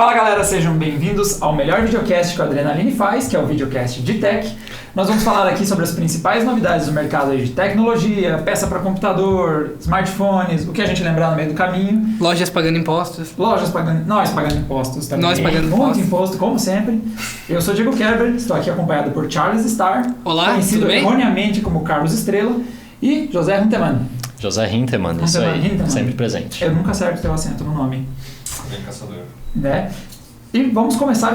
Fala galera, sejam bem-vindos ao melhor videocast que o Adrenaline faz, que é o videocast de tech. Nós vamos falar aqui sobre as principais novidades do mercado de tecnologia, peça para computador, smartphones, o que a gente lembrar no meio do caminho. Lojas pagando impostos. Nós pagando impostos também. Nós pagando muito imposto, como sempre. Eu sou Diego Kerber, estou aqui acompanhado por Charles Starr, Olá, conhecido tudo bem? erroneamente como Carlos Estrela, e José Huntemann. José Hintemann, isso aí, sempre presente. Eu nunca acerto o teu acento no nome. Bem caçador. Né? E vamos começar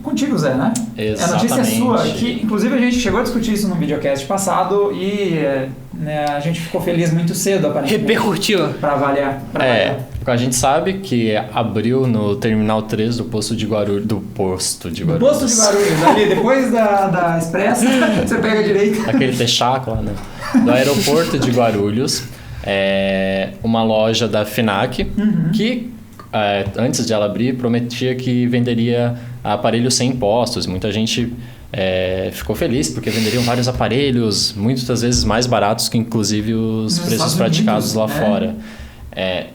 contigo, Zé, né? Exatamente. A notícia é sua, que inclusive a gente chegou a discutir isso no videocast passado e a gente ficou feliz muito cedo, aparentemente. Repercutiu. Para avaliar. A gente sabe que abriu no Terminal 3 do posto de Guarulhos. Do posto de Guarulhos, ali depois da Expressa, você pega a direita. Aquele texaco lá, né? Do aeroporto de Guarulhos, uma loja da FENAC, que antes de ela abrir, prometia que venderia aparelhos sem impostos. Muita gente ficou feliz porque venderiam vários aparelhos, muitas vezes mais baratos que inclusive os preços praticados lá fora.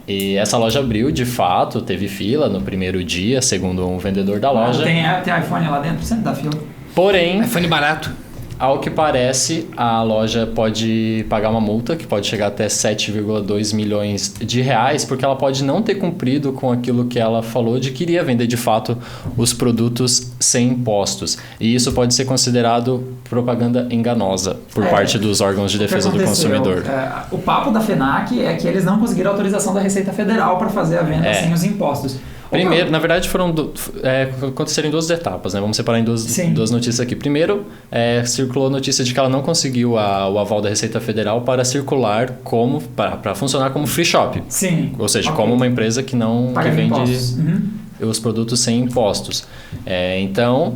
E essa loja abriu, de fato, teve fila no primeiro dia, segundo um vendedor da loja. Tem iPhone lá dentro, sempre dá fila. Porém, iPhone barato. ao que parece, a loja pode pagar uma multa que pode chegar até 7,2 milhões de reais, porque ela pode não ter cumprido com aquilo que ela falou de que iria vender de fato os produtos sem impostos. E isso pode ser considerado propaganda enganosa por parte dos órgãos de defesa do consumidor. O papo da FENAC é que eles não conseguiram autorização da Receita Federal para fazer a venda sem os impostos. Primeiro, na verdade, aconteceram em duas etapas, né? Vamos separar em duas notícias aqui. Primeiro, circulou a notícia de que ela não conseguiu o aval da Receita Federal para circular para funcionar como free shop. Sim. Ou seja, como uma empresa que vende os produtos sem impostos. Então,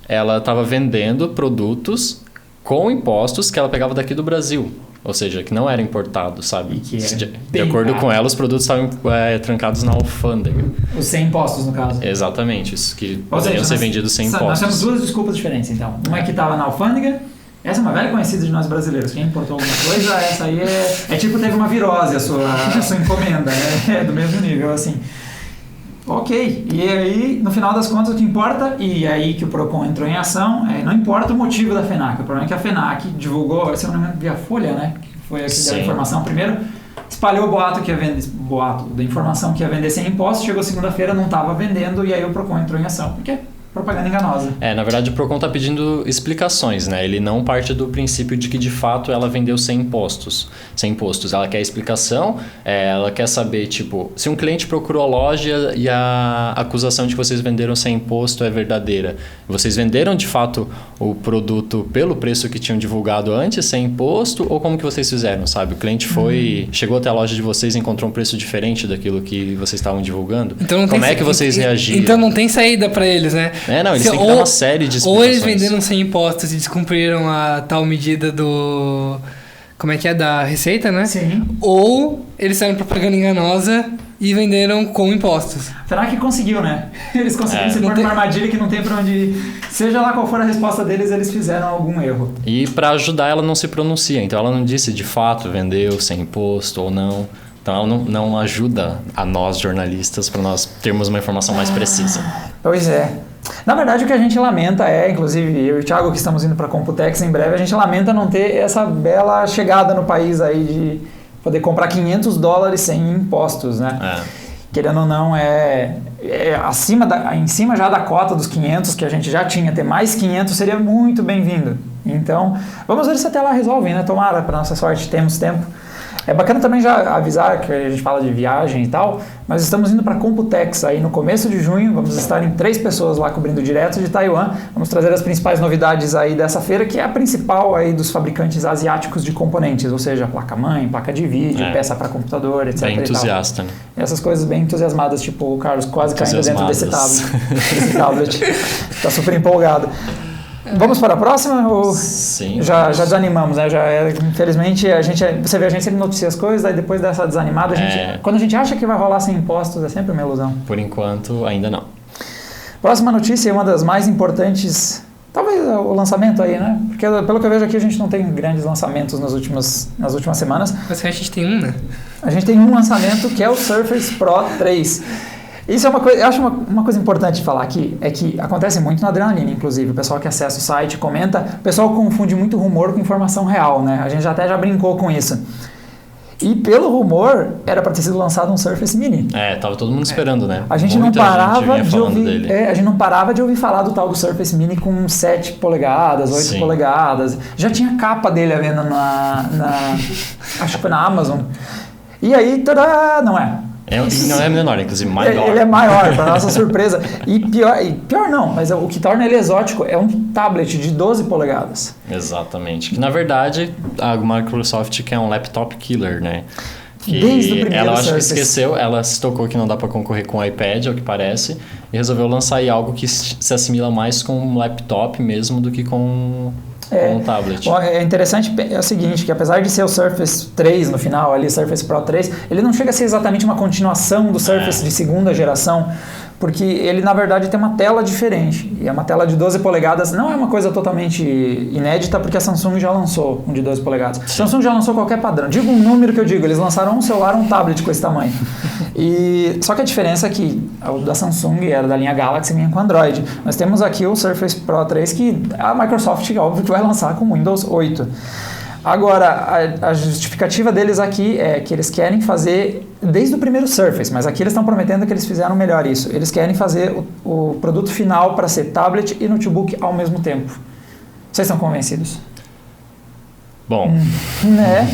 ela estava vendendo produtos com impostos que ela pegava daqui do Brasil. Ou seja, que não era importado, sabe? De acordo com ela, os produtos estavam trancados na alfândega. Os sem impostos, no caso. Exatamente, isso que poderiam ser vendidos sem impostos. Nós temos duas desculpas diferentes, então. Uma é que estava na alfândega. Essa é uma velha conhecida de nós brasileiros. Quem importou alguma coisa, essa aí é tipo teve uma virose a sua encomenda. É do mesmo nível, assim. Ok, e aí, no final das contas, o que importa, e aí que o PROCON entrou em ação, não importa o motivo da FENAC. O problema é que a FENAC divulgou, se eu não me engano, via Folha, né? Que foi a que deu a informação primeiro, espalhou o boato da informação que ia vender sem imposto, chegou segunda-feira, não estava vendendo, e aí o PROCON entrou em ação. Por quê? Propaganda enganosa. Na verdade, o PROCON está pedindo explicações, né? Ele não parte do princípio de que, de fato, ela vendeu sem impostos. Ela quer explicação, ela quer saber, tipo, se um cliente procurou a loja e a acusação de que vocês venderam sem imposto é verdadeira. Vocês venderam, de fato, o produto pelo preço que tinham divulgado antes, sem imposto, ou como que vocês fizeram, sabe? O cliente chegou até a loja de vocês e encontrou um preço diferente daquilo que vocês estavam divulgando? Então como é que vocês reagiram? Então não tem saída para eles, né? Eles têm que dar uma série de explicações. Ou eles venderam sem impostos e descumpriram a tal medida do... Como é que é? Da Receita, né? Sim. Ou eles fizeram propaganda enganosa e venderam com impostos. Será que conseguiu, né? Eles conseguiram se pôr numa armadilha que não tem pra onde ir. Seja lá qual for a resposta deles, eles fizeram algum erro. E para ajudar, ela não se pronuncia. Então, ela não disse de fato vendeu sem imposto ou não. Então, ela não ajuda a nós, jornalistas, para nós termos uma informação mais precisa. Pois é. Na verdade, o que a gente lamenta inclusive eu e o Thiago, que estamos indo para a Computex em breve, a gente lamenta não ter essa bela chegada no país aí de poder comprar $500 sem impostos, né? Querendo ou não, em cima já da cota dos 500 que a gente já tinha, ter mais 500 seria muito bem-vindo. Então, vamos ver se até lá resolvem, né? Tomara, para nossa sorte, temos tempo. É bacana também já avisar que a gente fala de viagem e tal, mas estamos indo para a Computex aí no começo de junho, vamos estar em 3 pessoas lá cobrindo direto de Taiwan, vamos trazer as principais novidades aí dessa feira, que é a principal aí dos fabricantes asiáticos de componentes, ou seja, placa-mãe, placa de vídeo, peça para computador, etc. Bem entusiasta, né? Essas coisas bem entusiasmadas, tipo o Carlos quase caindo dentro desse tablet. Tá super empolgado. Vamos para a próxima? Ou sim. Já desanimamos, né? Infelizmente, você vê, a gente sempre noticia as coisas, aí depois dessa desanimada, quando a gente acha que vai rolar sem impostos, é sempre uma ilusão. Por enquanto, ainda não. Próxima notícia é uma das mais importantes, talvez o lançamento aí, né? Porque pelo que eu vejo aqui, a gente não tem grandes lançamentos nas últimas semanas. Mas a gente tem um, né? A gente tem um lançamento que é o Surface Pro 3. Isso é uma coisa, eu acho uma coisa importante de falar aqui, é que acontece muito na Adrenalina, inclusive. O pessoal que acessa o site comenta, o pessoal confunde muito rumor com informação real, né? A gente até já brincou com isso. E pelo rumor, era para ter sido lançado um Surface Mini. Tava todo mundo esperando, né? A gente Muita não parava gente de ouvir, dele. a gente não parava de ouvir falar do tal do Surface Mini com 7 polegadas, 8 Sim. polegadas. Já tinha capa dele à venda acho que foi na Amazon. E aí, tadá, não é. Não é menor, inclusive maior. Ele é maior, para nossa surpresa. E pior não, mas o que torna ele exótico é um tablet de 12 polegadas. Exatamente. Que na verdade a Microsoft quer um laptop killer, né? Que Desde o primeiro ela acho que Surface. esqueceu, ela se tocou que não dá para concorrer com o iPad, ao que parece, e resolveu lançar aí algo que se assimila mais com um laptop mesmo do que com um tablet. É interessante, é o seguinte, que apesar de ser o Surface 3 no final, ali, Surface Pro 3, ele não chega a ser exatamente uma continuação do Surface de segunda geração, porque ele na verdade tem uma tela diferente, e é uma tela de 12 polegadas, não é uma coisa totalmente inédita, porque a Samsung já lançou um de 12 polegadas. A Samsung já lançou qualquer padrão, digo um número que eu digo, eles lançaram um celular, um tablet com esse tamanho. Só que a diferença é que o da Samsung era da linha Galaxy e vinha com Android. Nós temos aqui o Surface Pro 3 que a Microsoft, óbvio, que vai lançar com Windows 8. Agora, a justificativa deles aqui é que eles querem fazer, desde o primeiro Surface, mas aqui eles estão prometendo que eles fizeram melhor isso. Eles querem fazer o produto final para ser tablet e notebook ao mesmo tempo. Vocês estão convencidos? Bom, Né?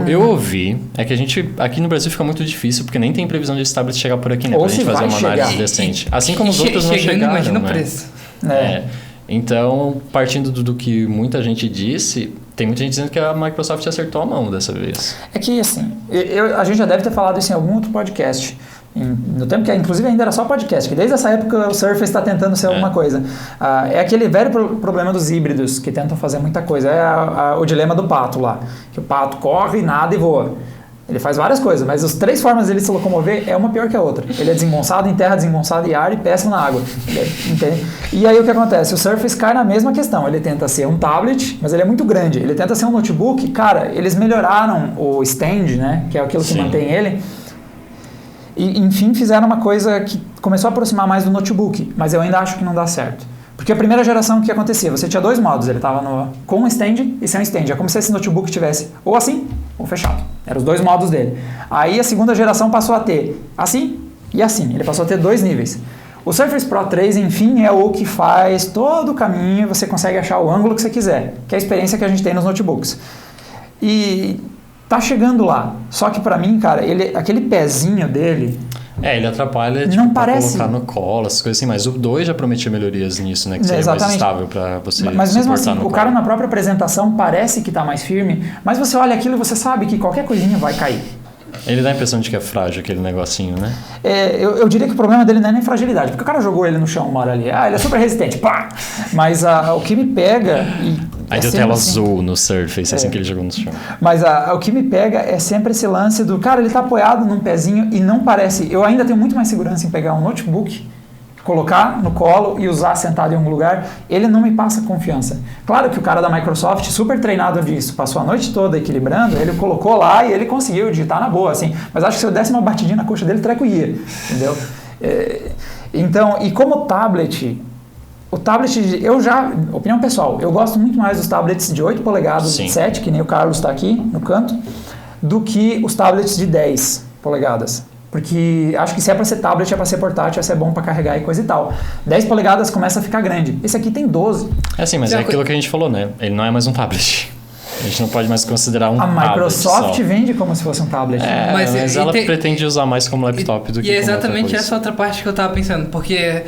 eu ouvi, é que a gente, aqui no Brasil fica muito difícil, porque nem tem previsão desse tablet chegar por aqui, né? Ou Pra se gente fazer vai uma chegar. análise decente. Assim como os outros não Chegando, chegaram, imagina né? o preço. Então, partindo do que muita gente disse, tem muita gente dizendo que a Microsoft acertou a mão dessa vez. É que, assim, a gente já deve ter falado isso em algum outro podcast. No tempo que, inclusive, ainda era só podcast, que desde essa época o Surface está tentando ser alguma coisa. É aquele velho problema dos híbridos, que tentam fazer muita coisa. É o dilema do pato lá, que o pato corre, nada e voa. Ele faz várias coisas, mas as 3 formas dele se locomover é uma pior que a outra. Ele é desengonçado em terra, desengonçado em ar e péssimo na água. Entende? E aí o que acontece? O Surface cai na mesma questão. Ele tenta ser um tablet, mas ele é muito grande. Ele tenta ser um notebook. Cara, eles melhoraram o stand, né? Que é aquilo que Sim. mantém ele. E, enfim, fizeram uma coisa que começou a aproximar mais do notebook. Mas eu ainda acho que não dá certo. Porque a primeira geração, o que acontecia? Você tinha 2 modos. Ele estava com um stand e sem um stand. É como se esse notebook tivesse ou assim ou fechado. Eram os 2 modos dele. Aí a segunda geração passou a ter assim e assim. Ele passou a ter 2 níveis. O Surface Pro 3, enfim, é o que faz todo o caminho. Você consegue achar o ângulo que você quiser. Que é a experiência que a gente tem nos notebooks. E tá chegando lá. Só que pra mim, cara, aquele pezinho dele... Ele atrapalha Não pra parece. colocar no colo, essas coisas assim, mas o 2 já prometia melhorias nisso, né? Que seria mais Exatamente. estável pra você Mas mesmo assim, no o cara colo. na própria apresentação parece que tá mais firme, mas você olha aquilo e você sabe que qualquer coisinha vai cair. Ele dá a impressão de que é frágil aquele negocinho, né? Eu diria que o problema dele não é nem fragilidade, porque o cara jogou ele no chão uma hora ali. Ele é super resistente, pá! Mas o que me pega... Aí deu tela azul no Surface, assim que ele jogou no chão. Mas o que me pega é sempre esse lance do... Cara, ele tá apoiado num pezinho e não parece... Eu ainda tenho muito mais segurança em pegar um notebook, colocar no colo e usar sentado em algum lugar. Ele não me passa confiança. Claro que o cara da Microsoft, super treinado disso, passou a noite toda equilibrando, ele colocou lá e ele conseguiu digitar na boa, assim. Mas acho que se eu desse uma batidinha na coxa dele, o treco ia, entendeu? Então, e como tablet... O tablet, opinião pessoal, eu gosto muito mais dos tablets de 8 polegadas, Sim. de 7, que nem o Carlos está aqui no canto, do que os tablets de 10 polegadas. Porque acho que se é para ser tablet, é para ser portátil, é bom para carregar e coisa e tal. 10 polegadas começa a ficar grande. Esse aqui tem 12. É assim, mas é aquilo que a gente falou, né? Ele não é mais um tablet. A gente não pode mais considerar um A tablet Microsoft só. vende como se fosse um tablet. Mas ela pretende usar mais como laptop do que E é como outra exatamente coisa. essa outra parte que eu tava pensando, porque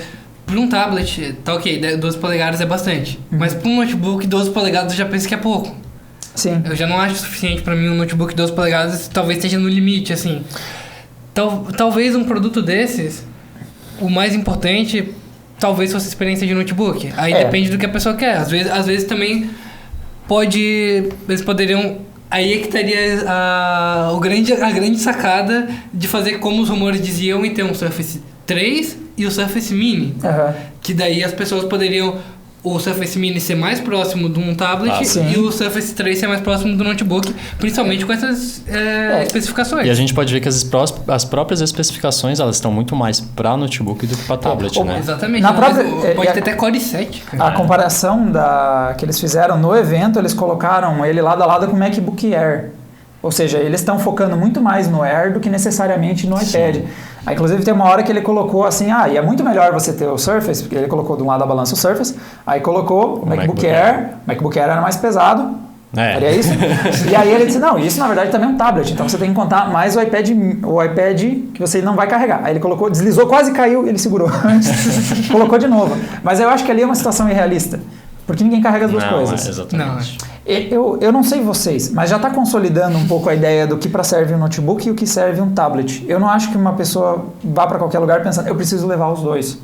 para um tablet, tá ok, 12 polegadas é bastante, mas para um notebook, 12 polegadas eu já penso que é pouco. Sim. Eu já não acho suficiente para mim um notebook 12 polegadas, talvez esteja no limite, assim. Talvez um produto desses, o mais importante, talvez fosse a experiência de notebook. Aí depende do que a pessoa quer. Às vezes também eles poderiam... Aí é que estaria a grande sacada de fazer como os rumores diziam e ter um Surface 3 e o Surface Mini. Uhum. Que daí as pessoas poderiam o Surface Mini ser mais próximo de um tablet e o Surface 3 ser mais próximo do notebook, principalmente com essas especificações. E a gente pode ver que as próprias especificações, elas estão muito mais para notebook do que para tablet, né? Exatamente. Pode ter até Core i7. A comparação que eles fizeram no evento, eles colocaram ele lado a lado com o MacBook Air. Ou seja, eles estão focando muito mais no Air do que necessariamente no iPad. Aí, inclusive, tem uma hora que ele colocou assim, e é muito melhor você ter o Surface, porque ele colocou de um lado da balança o Surface, aí colocou o MacBook Air, o MacBook Air era mais pesado, faria isso. E aí ele disse, não, isso na verdade também é um tablet, então você tem que contar mais o iPad que você não vai carregar. Aí ele colocou, deslizou, quase caiu, ele segurou antes, colocou de novo. Mas eu acho que ali é uma situação irrealista, porque ninguém carrega as duas coisas. Exatamente. Eu não sei vocês, mas já está consolidando um pouco a ideia do que para serve um notebook e o que serve um tablet. Eu não acho que uma pessoa vá para qualquer lugar pensando, eu preciso levar os dois.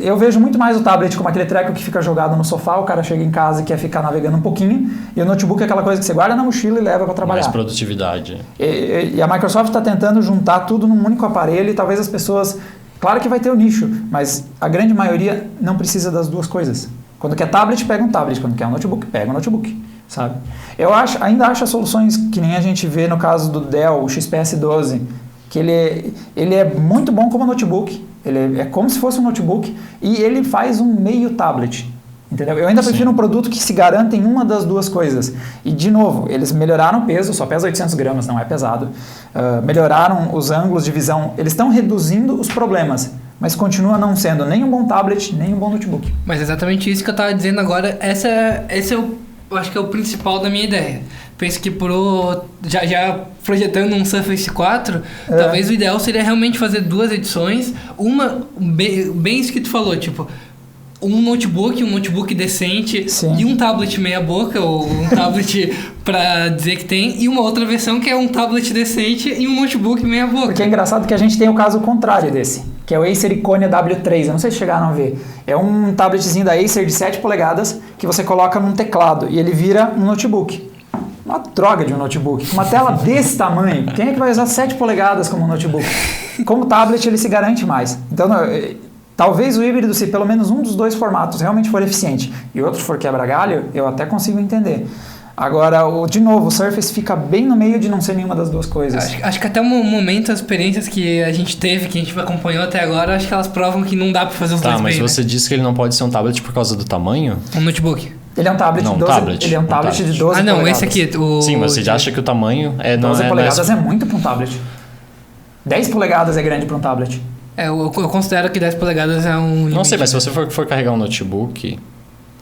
Eu vejo muito mais o tablet como aquele treco que fica jogado no sofá, o cara chega em casa e quer ficar navegando um pouquinho, e o notebook é aquela coisa que você guarda na mochila e leva para trabalhar. Mais produtividade. E a Microsoft está tentando juntar tudo num único aparelho e talvez as pessoas... Claro que vai ter o nicho, mas a grande maioria não precisa das duas coisas. Quando quer tablet, pega um tablet. Quando quer um notebook, pega um notebook, sabe? Eu ainda acho as soluções que nem a gente vê no caso do Dell, o XPS 12, que ele é muito bom como notebook. Ele é como se fosse um notebook e ele faz um meio tablet. Entendeu? Eu ainda prefiro um produto que se garanta em uma das duas coisas. E, de novo, eles melhoraram o peso, só pesa 800 gramas, não é pesado. Melhoraram os ângulos de visão. Eles estão reduzindo os problemas, mas continua não sendo nem um bom tablet, nem um bom notebook. Mas exatamente isso que eu estava dizendo agora, esse eu acho que é o principal da minha ideia. Penso que já projetando um Surface 4, talvez o ideal seria realmente fazer duas edições. Uma, bem isso que tu falou, tipo... um notebook decente e um tablet meia boca, ou um tablet pra dizer que tem, e uma outra versão que é um tablet decente e um notebook meia boca. Porque é engraçado que a gente tem o caso contrário desse, que é o Acer Iconia W3, eu não sei se chegaram a ver. É um tabletzinho da Acer de 7 polegadas que você coloca num teclado e ele vira um notebook. Uma droga de um notebook. Uma tela desse tamanho, quem é que vai usar 7 polegadas como um notebook? Como tablet ele se garante mais. Então... talvez o híbrido, se pelo menos um dos dois formatos realmente for eficiente e outro for quebra-galho, eu até consigo entender. Agora, de novo, o Surface fica bem no meio de não ser nenhuma das duas coisas. Acho que até o momento, as experiências que a gente teve, que a gente acompanhou até agora, acho que elas provam que não dá pra fazer os dois bem. Mas você disse que ele não pode ser um tablet por causa do tamanho? Um notebook. Ele é um tablet de 12, ele é um tablet de 12 polegadas. Esse aqui... Sim, mas você acha que o tamanho... 12 polegadas é muito para um tablet. 10 polegadas é grande para um tablet. Eu considero que 10 polegadas é um limite. Não sei, mas se você for carregar um notebook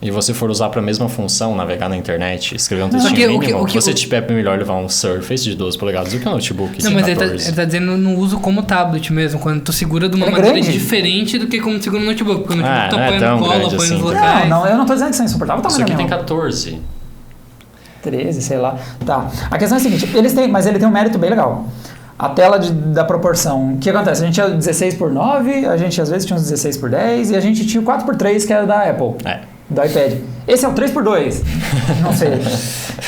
e você for usar para a mesma função, navegar na internet, escrever um textinho mínimo, você é melhor levar um Surface de 12 polegadas do que um notebook de 14. Mas ele tá dizendo no uso como tablet mesmo, quando tu segura de uma maneira diferente do que como segura no notebook. Porque o notebook tu apoia no colo, apoia nos locais. Não, eu não tô dizendo que isso é insuportável. Isso aqui tem 14. 13, sei lá. Tá. A questão é a seguinte, mas ele tem um mérito bem legal. A tela da proporção, o que acontece? A gente tinha 16:9, a gente às vezes tinha uns 16:10 e a gente tinha o 4:3 que era da Apple, do iPad. Esse é o 3:2, não sei.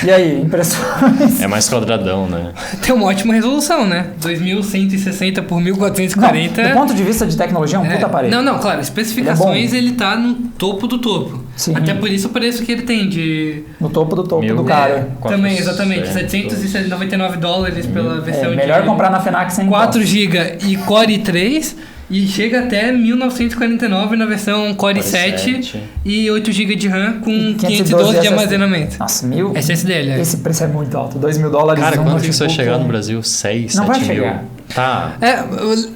E aí, impressões? É mais quadradão, né? Tem uma ótima resolução, né? 2160 por 1440. Não, do ponto de vista de tecnologia é um puta aparelho. Não, claro, especificações ele tá no topo do topo. Sim. Até por isso o preço que ele tem de... No topo do cara. Também, exatamente. $799 pela versão melhor comprar na FENAC sem 4 GB e Core i3 e chega até 1949 na versão Core i7 e 8 GB de RAM com 512 de armazenamento. Nossa, SSD, esse preço é muito alto, $2.000. Cara, quanto que isso vai chegar no Brasil? 6, 7 mil? Não vai chegar. Tá.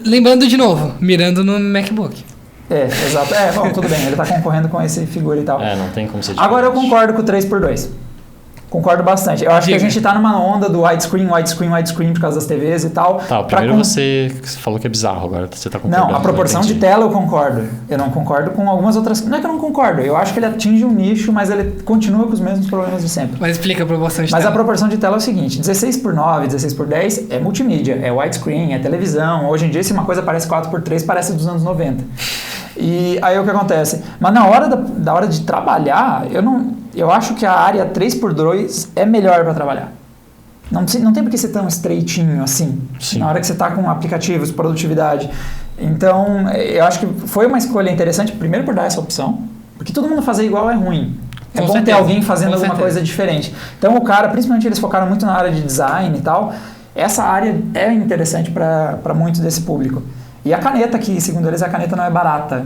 Lembrando de novo, mirando no MacBook. Exato. Bom, tudo bem, ele tá concorrendo com esse figura e tal. Não tem como ser diferente. Agora eu concordo com o 3:2. Concordo bastante. Eu acho que a gente tá numa onda do widescreen por causa das TVs e tal. Tá, primeiro você falou que é bizarro, agora você tá concordando. Não, a proporção de tela eu concordo. Eu não concordo com algumas outras... Não é que eu não concordo, eu acho que ele atinge um nicho, mas ele continua com os mesmos problemas de sempre. Mas explica a proporção de tela. Mas a proporção de tela é o seguinte, 16:9, 16:10 é multimídia, é widescreen, é televisão. Hoje em dia, se uma coisa parece 4:3, parece dos anos 90. E aí o que acontece? Mas na hora da hora de trabalhar, eu acho que a área 3:2 é melhor para trabalhar. Não tem por que ser tão estreitinho assim. Sim. Na hora que você está com aplicativos, produtividade. Então, eu acho que foi uma escolha interessante, primeiro por dar essa opção, Porque todo mundo fazer igual é ruim. É Com bom certeza, ter alguém fazendo com alguma certeza. coisa diferente. Então o cara, principalmente eles focaram muito na área de design e tal, essa área é interessante para muito desse público. E a caneta, que segundo eles a caneta não é barata.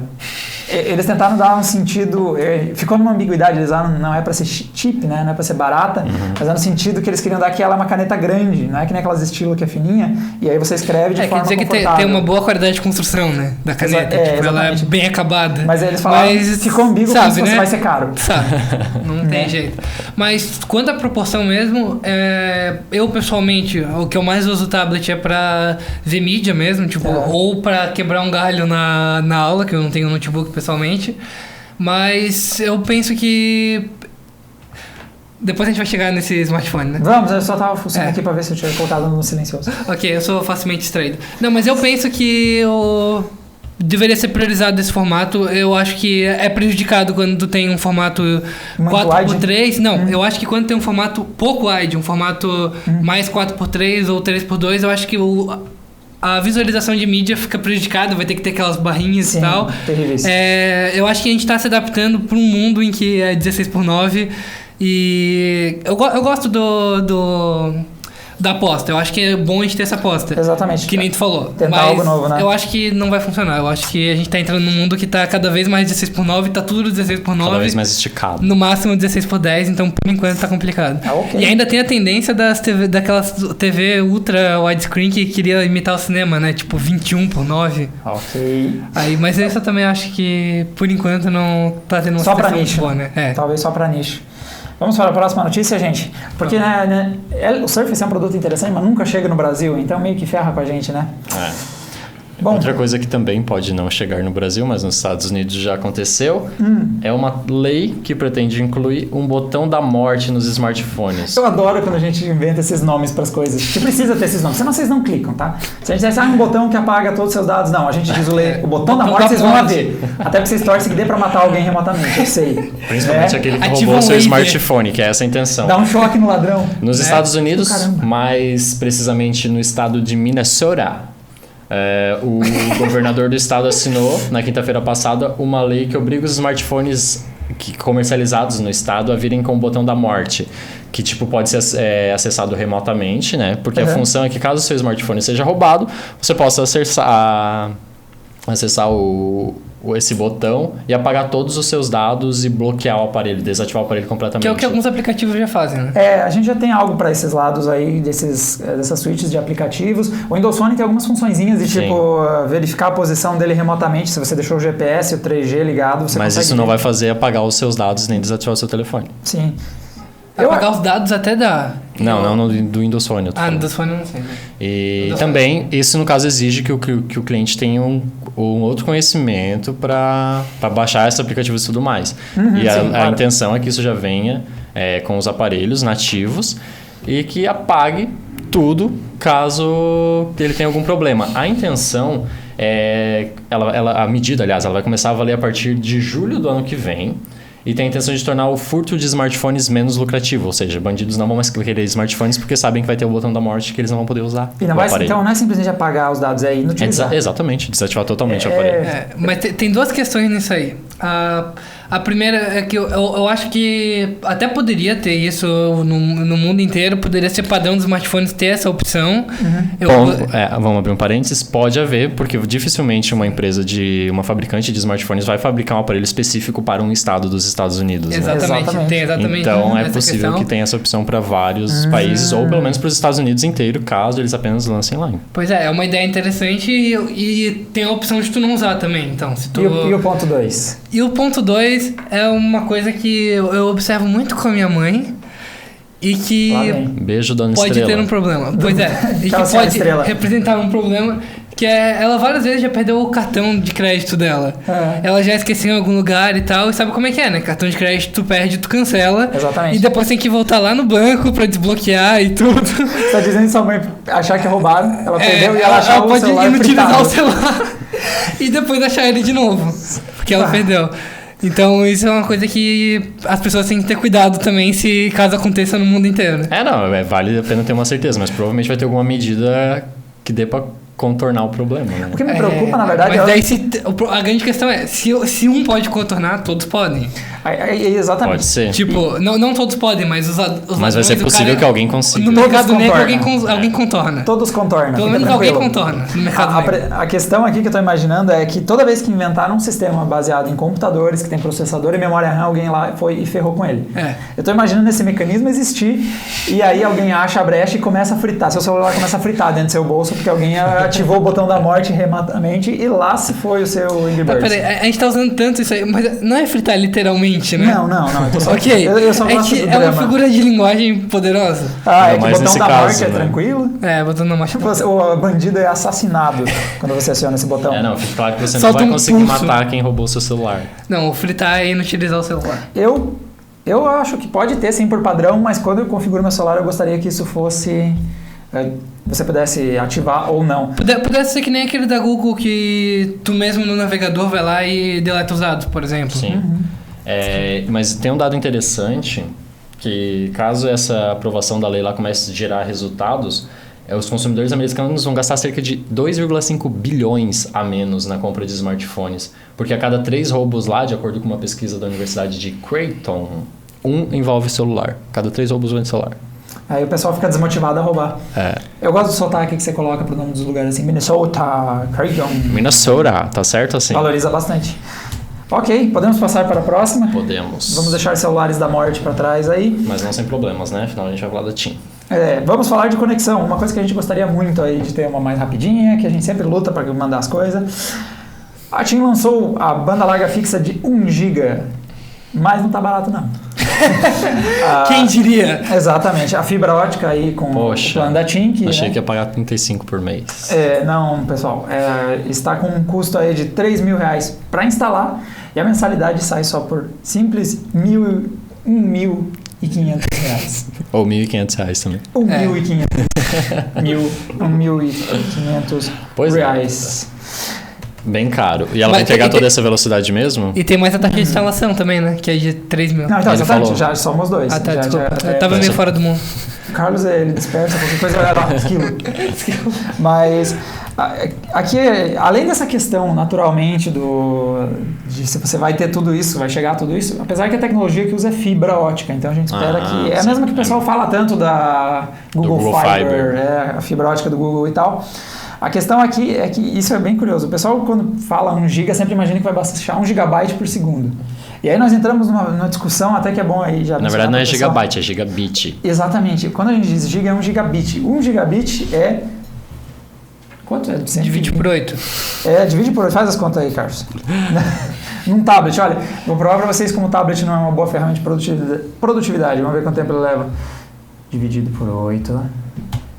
Eles tentaram dar um sentido, ficou numa ambiguidade, eles falaram, não é para ser cheap, né? Não é para ser barata, mas é no sentido que eles queriam dar que ela é uma caneta grande, não é que nem aquelas estilo que é fininha, e aí você escreve de forma quer dizer que confortável. tem uma boa qualidade de construção, né? Da caneta, ela é exatamente. bem acabada. Mas aí eles falaram, ficou ambíguo, sabe, né? né? Vai ser caro. Sabe, não tem jeito. Mas quanto à proporção mesmo, eu pessoalmente, o que eu mais uso o tablet é pra ver mídia mesmo, tipo, ou pra quebrar um galho na aula, que eu não tenho notebook pessoalmente. Mas eu penso que depois a gente vai chegar nesse smartphone, né? Vamos, eu só tava funcionando aqui pra ver se eu tinha colocado no silencioso. Ok, eu sou facilmente distraído. Não, mas eu penso que deveria ser priorizado esse formato. Eu acho que é prejudicado quando tu tem um formato Muito 4x3. Não, eu acho que quando tem um formato pouco wide, um formato mais 4x3 ou 3x2, eu acho que a visualização de mídia fica prejudicada, vai ter que ter aquelas barrinhas. Sim, e tal. terríveis. Eu acho que a gente está se adaptando para um mundo em que é 16:9 e eu gosto da aposta. Eu acho que é bom a gente ter essa aposta. Exatamente. Que nem tu falou. Tentar mas algo novo, né? eu acho que não vai funcionar. Eu acho que a gente tá entrando num mundo que tá cada vez mais 16:9, tá tudo 16:9. Cada vez mais esticado. No máximo 16:10, então por enquanto tá complicado. Ok. E ainda tem a tendência daquelas TV ultra widescreen que queria imitar o cinema, né? Tipo 21:9. Ok. Mas isso eu também acho que por enquanto não tá tendo uma Só pra seleção nicho. boa, né? Talvez só pra nicho. Vamos para a próxima notícia, gente? Porque o Surface é um produto interessante, mas nunca chega no Brasil, então meio que ferra com a gente, né? Bom, outra coisa que também pode não chegar no Brasil, mas nos Estados Unidos já aconteceu, é uma lei que pretende incluir um botão da morte nos smartphones. eu adoro quando a gente inventa esses nomes para as coisas. Você precisa ter esses nomes, senão vocês não clicam, tá? Se a gente disser, um botão que apaga todos os seus dados, não. A gente diz o botão da morte, vocês vão lá ver. Até porque vocês torcem que dê para matar alguém remotamente, eu sei. Principalmente aquele que Ativa roubou o seu um smartphone, que é essa a intenção. Dá um choque no ladrão. Nos Estados Unidos, Caramba. mais precisamente no estado de Minnesota, o governador do estado assinou, na quinta-feira passada, uma lei que obriga os smartphones comercializados no estado a virem com o botão da morte, que tipo pode ser acessado remotamente, né? Porque a função é que caso o seu smartphone seja roubado, você possa acessar esse botão e apagar todos os seus dados e bloquear o aparelho, desativar o aparelho completamente. Que é o que alguns aplicativos já fazem, né? A gente já tem algo para esses lados aí, dessas suítes de aplicativos. O Windows Phone tem algumas funçõezinhas de tipo verificar a posição dele remotamente. Se você deixou o GPS e o 3G ligado, você Mas consegue isso não ver. vai fazer apagar os seus dados nem desativar o seu telefone. Sim. Apagar os dados até dá. Não do Windows Phone. No Windows Phone eu não sei. Né? E também, isso no caso exige que o cliente tenha um outro conhecimento para baixar esses aplicativos e tudo mais. E a intenção é que isso já venha com os aparelhos nativos e que apague tudo caso ele tenha algum problema. A intenção a medida, aliás, ela vai começar a valer a partir de julho do ano que vem. E tem a intenção de tornar o furto de smartphones menos lucrativo. Ou seja, bandidos não vão mais querer smartphones porque sabem que vai ter o botão da morte que eles não vão poder usar. E não então não é simplesmente apagar os dados, é inutilizar. Exatamente, desativar totalmente o aparelho. Mas tem duas questões nisso aí. A primeira é que eu acho que até poderia ter isso no mundo inteiro, poderia ser padrão dos smartphones ter essa opção. Vamos abrir um parênteses, pode haver, porque dificilmente uma fabricante de smartphones vai fabricar um aparelho específico para um estado dos Estados Unidos. Exatamente, né? tem exatamente. Então é essa possível questão. que tenha essa opção para vários países, ou pelo menos para os Estados Unidos inteiro, caso eles apenas lancem lá. Pois é uma ideia interessante e tem a opção de tu não usar também. Então, se tu... E o ponto 2? E o ponto 2 é uma coisa que eu observo muito com a minha mãe e que Beijo, dona pode Estrela. ter um problema. Pois é, e que Tchau, pode Estrela. representar um problema, que é ela várias vezes já perdeu o cartão de crédito dela. Ela já esqueceu em algum lugar e tal, e sabe como é que é, né? Cartão de crédito tu perde, tu cancela. Exatamente. E depois tem que voltar lá no banco pra desbloquear e tudo. Você tá dizendo que sua mãe achar que roubaram, ela perdeu e ela achar o pode celular inutilizar fritado. o celular e depois achar ele de novo, porque ela perdeu. Então isso é uma coisa que as pessoas têm que ter cuidado também se caso aconteça no mundo inteiro. Vale a pena ter uma certeza, mas provavelmente vai ter alguma medida que dê pra contornar o problema, né? O que me preocupa, na verdade... Mas daí a grande questão é, se um pode contornar, todos podem. Exatamente. Pode ser. Tipo, não todos podem, mas os Mas vai ser possível que alguém consiga. No mercado negro, alguém contorna. Todos contornam. Pelo menos alguém contorna no mercado negro. A questão aqui que eu tô imaginando é que toda vez que inventaram um sistema baseado em computadores, que tem processador e memória RAM, alguém lá foi e ferrou com ele. Eu tô imaginando esse mecanismo existir e aí alguém acha a brecha e começa a fritar. Seu celular começa a fritar dentro do seu bolso porque alguém ativou o botão da morte remotamente e lá se foi o seu Angry Birds. Peraí, a gente tá usando tanto isso aí, mas não é fritar literalmente, né? Não. Ok, eu só gosto é uma figura de linguagem poderosa. É que o botão da morte é tranquilo. Botão da morte. O bandido é assassinado quando você aciona esse botão. Não, fica claro que você não vai conseguir matar quem roubou o seu celular. Não, o fritar é inutilizar o celular. Eu acho que pode ter sim por padrão, mas quando eu configuro meu celular eu gostaria que isso fosse... você pudesse ativar ou não. Pudesse ser que nem aquele da Google que tu mesmo no navegador vai lá e deleta os dados, por exemplo. Sim. Mas tem um dado interessante que caso essa aprovação da lei lá comece a gerar resultados, os consumidores americanos vão gastar cerca de 2,5 bilhões a menos na compra de smartphones. Porque a cada 3 roubos lá, de acordo com uma pesquisa da Universidade de Creighton, envolve celular. Cada 3 roubos envolve celular. Aí o pessoal fica desmotivado a roubar. Eu gosto do sotaque que você coloca pro nome dos lugares assim, Minnesota, Creighton. Minnesota, tá certo assim? Valoriza bastante. Ok, podemos passar para a próxima? Podemos. Vamos deixar os celulares da morte para trás aí. Mas não sem problemas, né? Afinal a gente vai falar da TIM. Vamos falar de conexão. Uma coisa que a gente gostaria muito aí de ter uma mais rapidinha, que a gente sempre luta para mandar as coisas. A TIM lançou a banda larga fixa de 1 GB, mas não tá barato não. Quem diria? Exatamente, a fibra ótica aí com o plano da TIM. Achei que ia pagar 35 por mês. Não, pessoal, está com um custo aí de R$3.000 para instalar e a mensalidade sai só por simples R$1.500. Ou R$1.500 também. R$1.500. Reais. Bem caro. E ela vai entregar toda essa velocidade mesmo? E tem mais a taxa de instalação também, né? Que é de 3 mil. Não, então, exatamente. Já somos 2. Tá, desculpa. Eu tava meio fora do mundo. O Carlos, ele dispersa qualquer coisa, vai dar esquilo. Mas aqui, além dessa questão, naturalmente, de se você vai ter tudo isso, vai chegar a tudo isso, apesar que a tecnologia que usa é fibra ótica, então a gente espera que... É a mesma que o pessoal fala tanto da Google Fiber, a fibra ótica do Google e tal. A questão aqui é que isso é bem curioso. O pessoal, quando fala 1 GB, sempre imagina que vai baixar 1 GB por segundo. E aí nós entramos numa discussão, até que é bom aí já... Na verdade não é gigabyte, é gigabit. Exatamente. Quando a gente diz giga, é 1 gigabit. 1 gigabit é... Quanto é? Divide por 8. Divide por 8. Faz as contas aí, Carlos. Num tablet, olha, vou provar para vocês como o tablet não é uma boa ferramenta de produtividade. Vamos ver quanto tempo ele leva. Dividido por 8...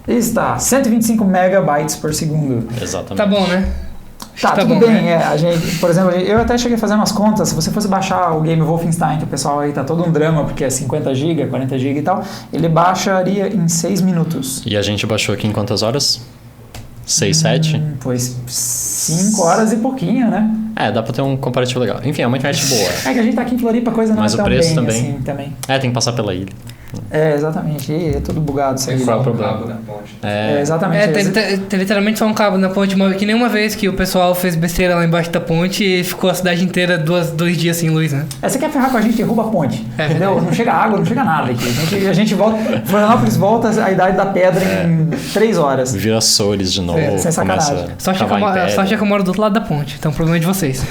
Está, 125 megabytes por segundo. Exatamente. Tá bom, né? Tá tudo bem. Né? A gente, por exemplo, eu até cheguei a fazer umas contas. Se você fosse baixar o game Wolfenstein, que o pessoal aí tá todo um drama, porque é 50 GB, 40 GB e tal, ele baixaria em 6 minutos. E a gente baixou aqui em quantas horas? 6, 7? Pois 5 horas e pouquinho, né? Dá pra ter um comparativo legal. Enfim, é uma internet boa. É que a gente tá aqui em Floripa, a coisa não é tão bem assim também. Tem que passar pela ilha. Exatamente. E é tudo bugado isso aí. Qual é o problema? Exatamente. Tem literalmente só um cabo na ponte. Que nem uma vez que o pessoal fez besteira lá embaixo da ponte e ficou a cidade inteira 2 dias sem luz, né? Você quer ferrar com a gente, derruba a ponte. Entendeu? Não chega água, não chega nada aqui. A gente volta... Florianópolis volta à idade da pedra em 3 horas. Vira Açores de novo. Sem sacanagem. Só acha que eu moro do outro lado da ponte. Então o problema é de vocês.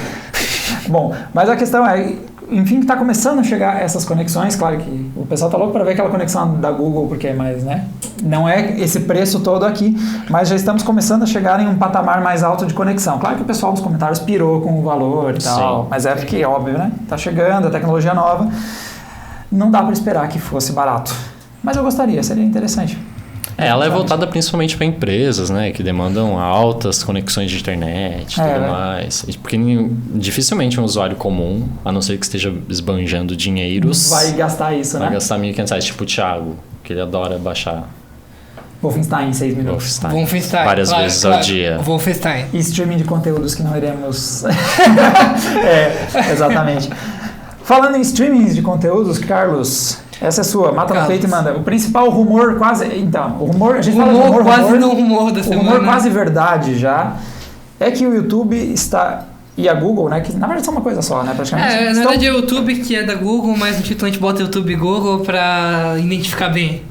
Bom, mas a questão é... Enfim, está começando a chegar essas conexões. Claro que o pessoal está louco para ver aquela conexão da Google, porque é mais, né? Não é esse preço todo aqui, mas já estamos começando a chegar em um patamar mais alto de conexão. Claro que o pessoal nos comentários pirou com o valor e tal, Sim. mas é porque, óbvio, né? Tá chegando, a tecnologia nova. Não dá para esperar que fosse barato. Mas eu gostaria, seria interessante. Ela é voltada principalmente para empresas, né? Que demandam altas conexões de internet e tudo mais. Porque dificilmente um usuário comum, a não ser que esteja esbanjando dinheiros... Vai gastar isso, né? Vai gastar R$1.500. Tipo o Thiago, que ele adora baixar... Wolfenstein em 6 minutos. Wolfenstein. Várias vezes ao dia. Wolfenstein. E streaming de conteúdos que não iremos... Exatamente. Falando em streamings de conteúdos, Carlos, Essa é sua, mata no Carlos. peito e manda. O principal rumor quase... Então, o rumor... A gente fala de Rumor, rumor, quase rumor, não rumor da o semana. rumor quase verdade já é que o YouTube está... E a Google, né? Que na verdade são uma coisa só, né? Praticamente. Na verdade é o YouTube que é da Google, mas no título a gente bota YouTube e Google pra identificar bem.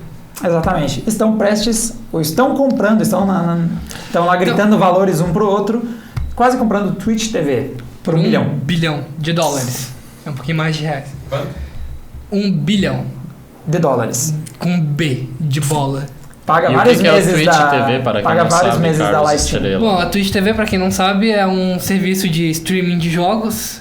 Exatamente. Estão prestes, ou estão comprando, estão lá gritando valores um pro outro, quase comprando Twitch TV por $1 bilhão. $1 bilhão. É um pouquinho mais de reais. Quanto? $1 bilhão. De dólares. Com B de bola. Paga E o vários que é o meses Twitch da... TV, para quem paga não vários sabe, meses da Carlos live stream. Estrela? Bom, a Twitch TV, pra quem não sabe, é um serviço de streaming de jogos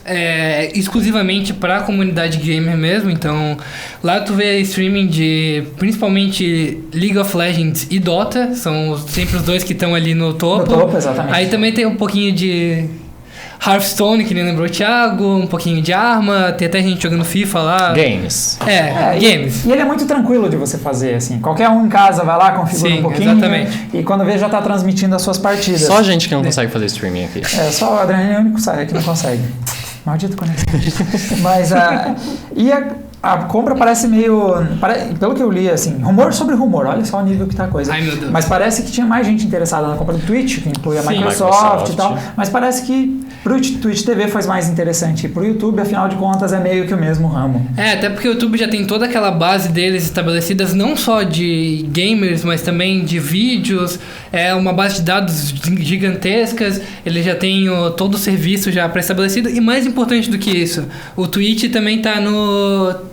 exclusivamente pra comunidade gamer mesmo. Então, lá tu vê streaming de principalmente League of Legends e Dota. São sempre os dois que estão ali no topo. No topo, exatamente. Aí também tem um pouquinho de Hearthstone, que nem lembrou o Thiago, um pouquinho de arma, tem até gente jogando FIFA lá. Games. Games. E ele é muito tranquilo de você fazer, assim. Qualquer um em casa vai lá, configura Sim, um pouquinho. exatamente. E quando vê, já tá transmitindo as suas partidas. Só a gente que não consegue fazer streaming aqui. Só o Adriano é o único que não consegue. Maldito conexão. Mas a compra parece meio... pelo que eu li, assim, rumor sobre rumor. Olha só o nível que tá a coisa. Ai, meu Deus. Mas parece que tinha mais gente interessada na compra do Twitch, que inclui a Sim. Microsoft e tal. Mas parece que pro Twitch TV foi mais interessante. Pro YouTube, afinal de contas, é meio que o mesmo ramo. Até porque o YouTube já tem toda aquela base deles estabelecidas, não só de gamers, mas também de vídeos. É uma base de dados gigantescas. Ele já tem todo o serviço já pré-estabelecido. E mais importante do que isso, o Twitch também tá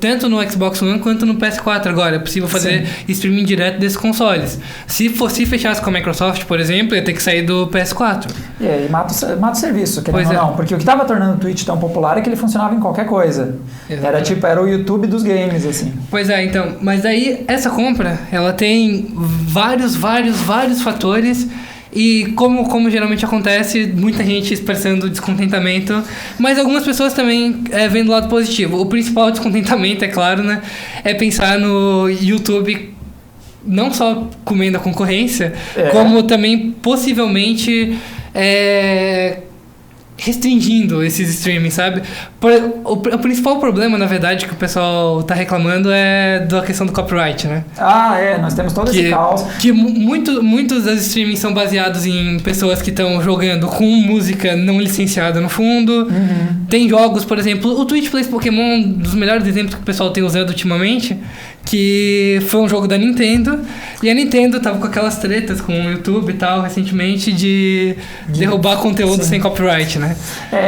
tanto no Xbox One quanto no PS4 agora. É possível fazer streaming direto desses consoles. Se fechasse com a Microsoft, por exemplo, ia ter que sair do PS4. E aí mata o serviço, querendo Pois ou é. não. Porque o que tava tornando o Twitch tão popular é que ele funcionava em qualquer coisa. Exatamente. Era o YouTube dos games, assim. Pois é, então, mas daí essa compra, ela tem vários fatores e como geralmente acontece, muita gente expressando descontentamento, mas algumas pessoas também vendo o lado positivo. O principal descontentamento, é claro, né, é pensar no YouTube não só comendo a concorrência, como também possivelmente restringindo esses streamings, sabe? O principal problema, na verdade, que o pessoal tá reclamando é da questão do copyright, né? Nós temos todo esse caos. Que muitos das streamings são baseados em pessoas que estão jogando com música não licenciada no fundo. Uhum. Tem jogos, por exemplo, o Twitch Plays Pokémon, um dos melhores exemplos que o pessoal tem usado ultimamente, que foi um jogo da Nintendo, e a Nintendo tava com aquelas tretas com o YouTube e tal, recentemente, de derrubar conteúdo sem copyright, né?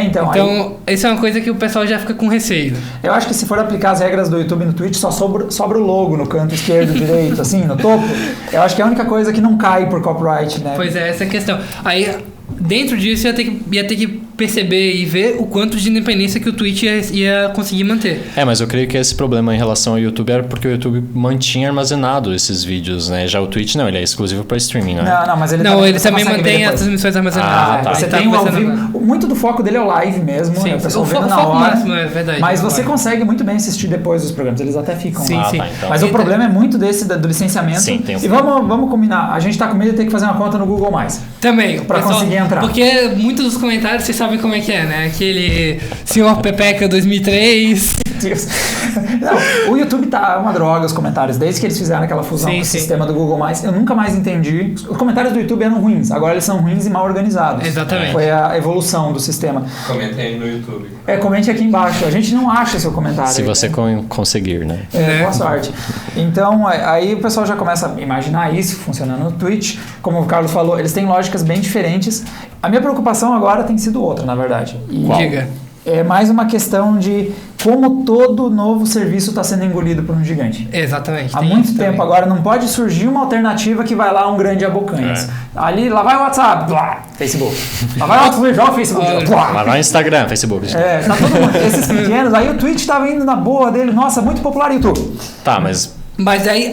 Então, essa é uma coisa que o pessoal já fica com receio. Eu acho que se for aplicar as regras do YouTube no Twitch, só sobra o logo no canto esquerdo, direito, assim, no topo. Eu acho que é a única coisa que não cai por copyright, né? Pois é, essa é a questão. Aí, dentro disso, ia ter que perceber e ver o quanto de independência que o Twitch ia conseguir manter. Mas eu creio que esse problema em relação ao YouTube era porque o YouTube mantinha armazenado esses vídeos, né? Já o Twitch não, ele é exclusivo para streaming, né? Não, mas ele também mantém as transmissões armazenadas. Tá. Você tem o ao vivo. Muito do foco dele é o live mesmo, Sim, né? O pessoal o vendo foco na hora. máximo, é verdade. Mas é você verdade. consegue muito bem assistir depois dos programas, eles até ficam Sim, lá. sim. Então. Mas o problema é muito desse do licenciamento. Sim, tem E vamos combinar, a gente tá com medo de ter que fazer uma conta no Google+. Também. Pra pessoal, conseguir entrar. Porque muitos dos comentários, vocês sabem como é que é, né? Aquele Senhor Pepeca 2003. Deus. Não, o YouTube tá uma droga, os comentários. Desde que eles fizeram aquela fusão com o sistema do Google+, eu nunca mais entendi. Os comentários do YouTube eram ruins, agora eles são ruins e mal organizados. Exatamente. Foi a evolução do sistema. Comentem aí no YouTube. Comente aqui embaixo. A gente não acha seu comentário. Se você conseguir, né? Boa sorte. Então, aí o pessoal já começa a imaginar isso funcionando no Twitch. Como o Carlos falou, eles têm lógicas bem diferentes. A minha preocupação agora tem sido outra, na verdade. Diga. É mais uma questão de como todo novo serviço está sendo engolido por um gigante. Exatamente. Há muito tempo agora não pode surgir uma alternativa que vai lá um grande abocanhas. Ali, lá vai o WhatsApp, blá, Facebook. Lá vai o Twitter, o Facebook, blá. Lá vai o Instagram, Facebook. Tá todo mundo. Esses pequenos, aí o Twitch estava indo na boa dele, nossa, muito popular no YouTube. Tá, mas aí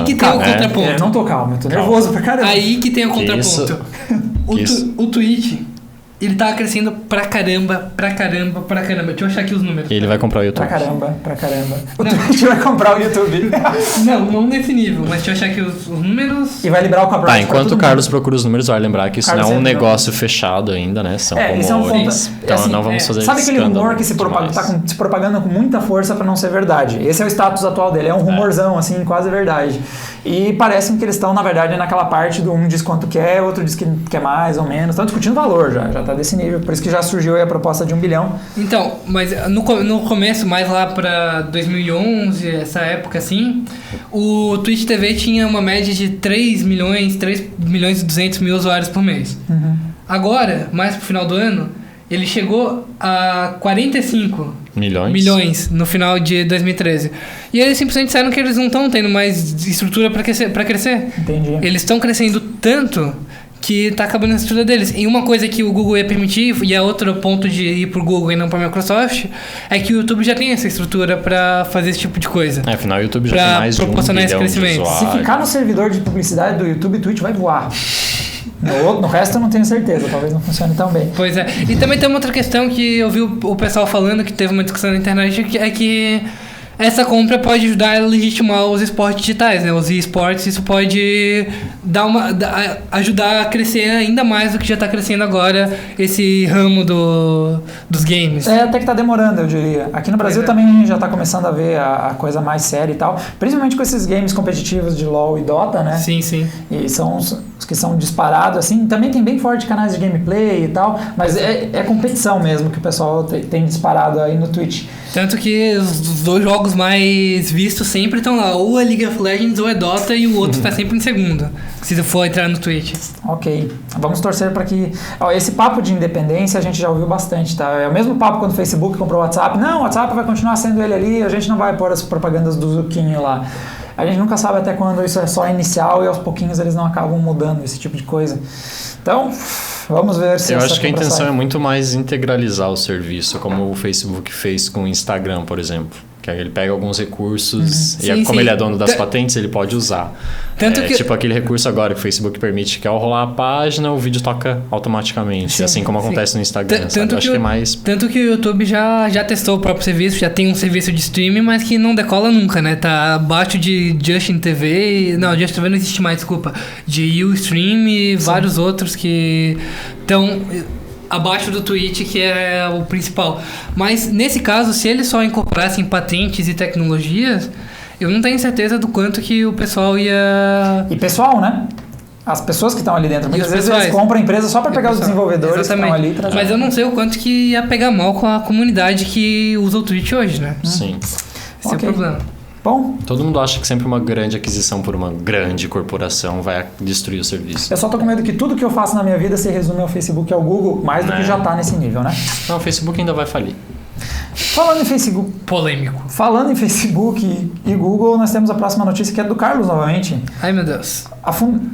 que tem Calma. o contraponto. Não tô calmo, eu tô nervoso pra caramba. Aí que tem o contraponto. O Twitch ele tava crescendo pra caramba. Deixa eu achar aqui os números. E ele vai comprar o YouTube. Pra caramba. O Twitch vai comprar o YouTube. Não nesse nível, mas deixa eu achar aqui os números. E vai liberar o copyright. Tá, enquanto o Carlos procura os números, vai lembrar que isso não é um negócio fechado ainda, né? São rumores. Então assim, não vamos fazer sabe aquele escândalo rumor que se propagando com muita força pra não ser verdade? Esse é o status atual dele. É um rumorzão, assim, quase verdade. E parece que eles estão, na verdade, naquela parte do um diz quanto quer, outro diz que quer mais ou menos. Estão discutindo valor já tá desse nível. Por isso que já surgiu aí a proposta de 1 bilhão. Então, mas no começo, mais lá pra 2011, essa época assim, o Twitch TV tinha uma média de 3 milhões e 200 mil usuários por mês. Uhum. Agora, mais pro final do ano, ele chegou a 45 milhões no final de 2013. E eles simplesmente disseram que eles não estão tendo mais estrutura pra crescer. Entendi. Eles estão crescendo tanto que tá acabando a estrutura deles. E uma coisa que o Google ia permitir, e é outro ponto de ir pro Google e não pra Microsoft, é que o YouTube já tem essa estrutura pra fazer esse tipo de coisa. Afinal o YouTube já tem mais de 1 bilhão esse crescimento. de usuários. Se ficar no servidor de publicidade do YouTube, o Twitch vai voar. No resto eu não tenho certeza, talvez não funcione tão bem. Pois é. E também tem uma outra questão que eu vi o pessoal falando, que teve uma discussão na internet, que é que essa compra pode ajudar a legitimar os esportes digitais, né? Os esportes, isso pode ajudar a crescer ainda mais do que já está crescendo agora esse ramo dos games. Até que tá demorando, eu diria. Aqui no Brasil também já tá começando a ver a coisa mais séria e tal. Principalmente com esses games competitivos de LoL e Dota, né? Sim. E são os que são disparados, assim. Também tem bem forte canais de gameplay e tal, mas é competição mesmo que o pessoal tem disparado aí no Twitch. Tanto que os dois jogos mais vistos sempre estão lá, ou é League of Legends ou é Dota, e o outro está sempre em segundo, se for entrar no Twitch. Ok, vamos torcer para que... esse papo de independência a gente já ouviu bastante, tá? É o mesmo papo quando o Facebook comprou o WhatsApp. Não, o WhatsApp vai continuar sendo ele ali, a gente não vai pôr as propagandas do Zuquinho lá. A gente nunca sabe até quando isso é só inicial e aos pouquinhos eles não acabam mudando esse tipo de coisa. Então, vamos ver se... Eu acho que a intenção é muito mais integralizar o serviço, como o Facebook fez com o Instagram, por exemplo. Que ele pega alguns recursos e como ele é dono das patentes, ele pode usar. Tanto que... Tipo aquele recurso agora que o Facebook permite que ao rolar a página, o vídeo toca automaticamente, assim como acontece no Instagram. Tanto que o YouTube já testou o próprio serviço, já tem um serviço de streaming, mas que não decola nunca, né? Tá abaixo de Justin TV... Não, Justin TV não existe mais, desculpa. De Ustream e vários outros que estão... abaixo do Twitch, que é o principal. Mas, nesse caso, se eles só incorporassem patentes e tecnologias, eu não tenho certeza do quanto que o pessoal ia... E pessoal, né? As pessoas que estão ali dentro. Muitas vezes eles compram a empresa só para pegar os desenvolvedores. Exatamente. Que estão ali e trazer. Mas eu não sei o quanto que ia pegar mal com a comunidade que usa o Twitch hoje, né? Sim. Esse é o problema. Bom, todo mundo acha que sempre uma grande aquisição por uma grande corporação vai destruir o serviço. Eu só tô com medo que tudo que eu faço na minha vida se resume ao Facebook e ao Google, mais do que já tá nesse nível, né? Não, o Facebook ainda vai falir. Falando em Facebook... Polêmico. Falando em Facebook e Google, nós temos a próxima notícia que é do Carlos novamente. Ai, meu Deus.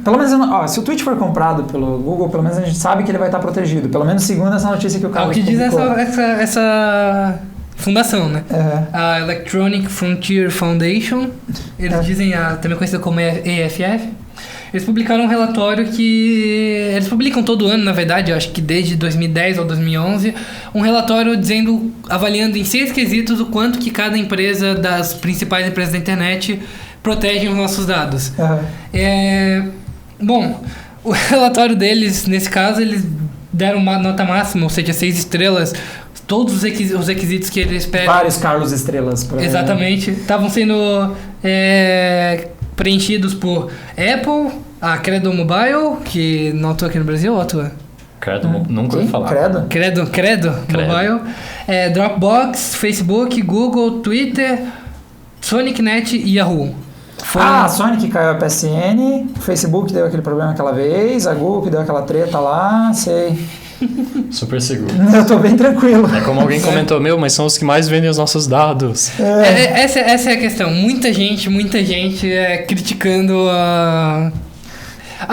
Pelo menos, se o Twitch for comprado pelo Google, pelo menos a gente sabe que ele vai estar protegido. Pelo menos segundo essa notícia que o Carlos publicou. É o que diz essa fundação, né? A Electronic Frontier Foundation, eles dizem, também conhecida como EFF. Eles publicaram um relatório que... Eles publicam todo ano, na verdade, eu acho que desde 2010 ou 2011, um relatório avaliando em 6 quesitos o quanto que cada empresa, das principais empresas da internet, protegem os nossos dados. Bom, o relatório deles, nesse caso, eles deram uma nota máxima, ou seja, 6 estrelas, todos os requisitos que eles pedem. Vários Carlos Estrelas. Exatamente. Estavam sendo preenchidos por Apple, a Credo Mobile, que não atua aqui no Brasil, ou atua? Credo, nunca ouvi falar. Credo Mobile. Dropbox, Facebook, Google, Twitter, SonicNet e Yahoo. A Sonic caiu a PSN, o Facebook deu aquele problema aquela vez, a Google que deu aquela treta lá, sei... Super seguro. Eu tô bem tranquilo. É como alguém comentou, mas são os que mais vendem os nossos dados. Essa é a questão. Muita gente criticando a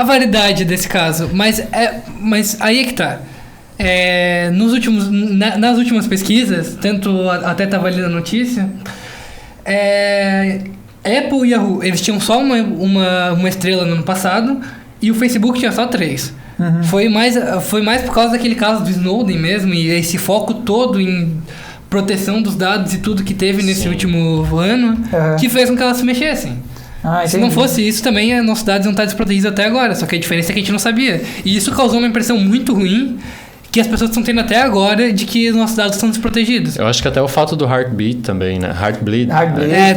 variedade desse caso. Mas aí é que tá. Nas últimas pesquisas, tanto até estava lendo a notícia, Apple e Yahoo, eles tinham só uma estrela no ano passado e o Facebook tinha só 3. Foi mais por causa daquele caso do Snowden mesmo, e esse foco todo em proteção dos dados e tudo que teve nesse último ano, que fez com que elas se mexessem. Se não fosse isso, também as nossas dados iam estar desprotegidas até agora, só que a diferença é que a gente não sabia. E isso causou uma impressão muito ruim que as pessoas estão tendo até agora de que os nossos dados estão desprotegidos. Eu acho que até o fato do Heartbeat também, né? Heartbleed.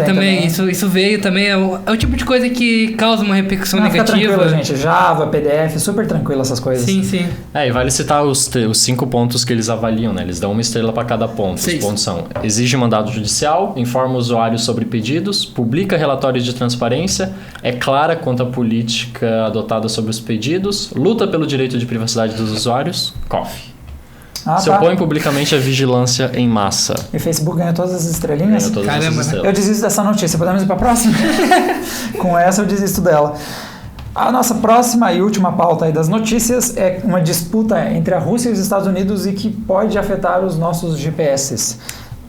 Também. Isso veio também. É o tipo de coisa que causa uma repercussão negativa. Fica tranquilo, gente. Java, PDF, super tranquilo essas coisas. Sim. E vale citar os 5 pontos que eles avaliam, né? Eles dão 1 estrela para cada ponto. 6. Os pontos são: exige mandado judicial, informa o usuário sobre pedidos, publica relatórios de transparência, é clara quanto à política adotada sobre os pedidos, luta pelo direito de privacidade dos usuários, COF. Se opõe publicamente à vigilância em massa. E o Facebook ganhou todas as estrelinhas? Ganhou todas as estrelas. Eu desisto dessa notícia. Podemos ir para a próxima? Com essa eu desisto dela. A nossa próxima e última pauta aí das notícias é uma disputa entre a Rússia e os Estados Unidos e que pode afetar os nossos GPS.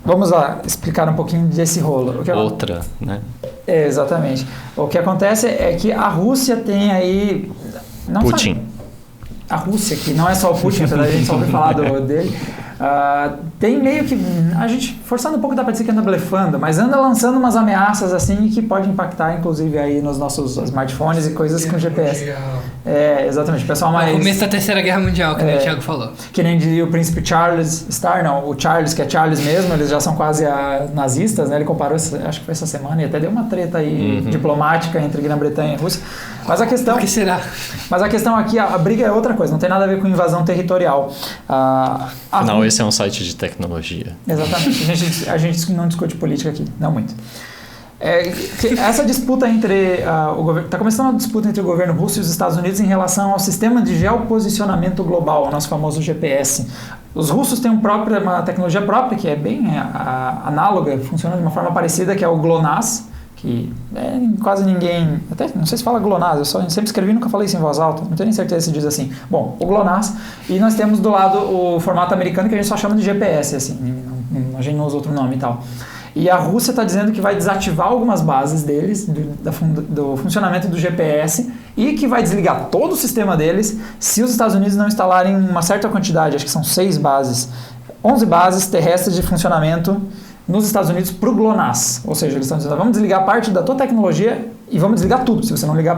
Vamos lá explicar um pouquinho desse rolo. Outra, né? Exatamente. O que acontece é que a Rússia tem aí... Putin. A Rússia, que não é só o Putin, apesar de a gente só ouvir falar dele, tem meio que... A gente, forçando um pouco, dá pra dizer que anda blefando, mas anda lançando umas ameaças assim que pode impactar, inclusive, aí nos nossos smartphones e coisas com GPS. Exatamente. O pessoal mais... O começo da Terceira Guerra Mundial, que o Thiago falou. Que nem diria o príncipe Charles Star, não, o Charles, que é Charles mesmo, eles já são quase nazistas, né? Ele comparou, acho que foi essa semana, e até deu uma treta aí diplomática entre Grã-Bretanha e Rússia. Mas a questão... O que será? Mas a questão aqui, a briga é outra coisa, não tem nada a ver com invasão territorial. Não, esse é um site de tecnologia. Exatamente. A gente não discute política aqui, não muito. Essa disputa entre o governo... Está começando uma disputa entre o governo russo e os Estados Unidos em relação ao sistema de geoposicionamento global, o nosso famoso GPS. Os russos têm uma tecnologia própria, que é bem análoga, funciona de uma forma parecida, que é o GLONASS, que quase ninguém... Até não sei se fala GLONASS, eu sempre escrevi e nunca falei isso em voz alta, não tenho nem certeza se diz assim. Bom, o GLONASS, e nós temos do lado o formato americano, que a gente só chama de GPS, assim, a gente não usa outro nome e tal. E a Rússia está dizendo que vai desativar algumas bases deles, do funcionamento do GPS, e que vai desligar todo o sistema deles se os Estados Unidos não instalarem uma certa quantidade, acho que são 6 bases, 11 bases terrestres de funcionamento nos Estados Unidos para o GLONASS. Ou seja, eles estão dizendo, vamos desligar parte da tua tecnologia e vamos desligar tudo, se você não ligar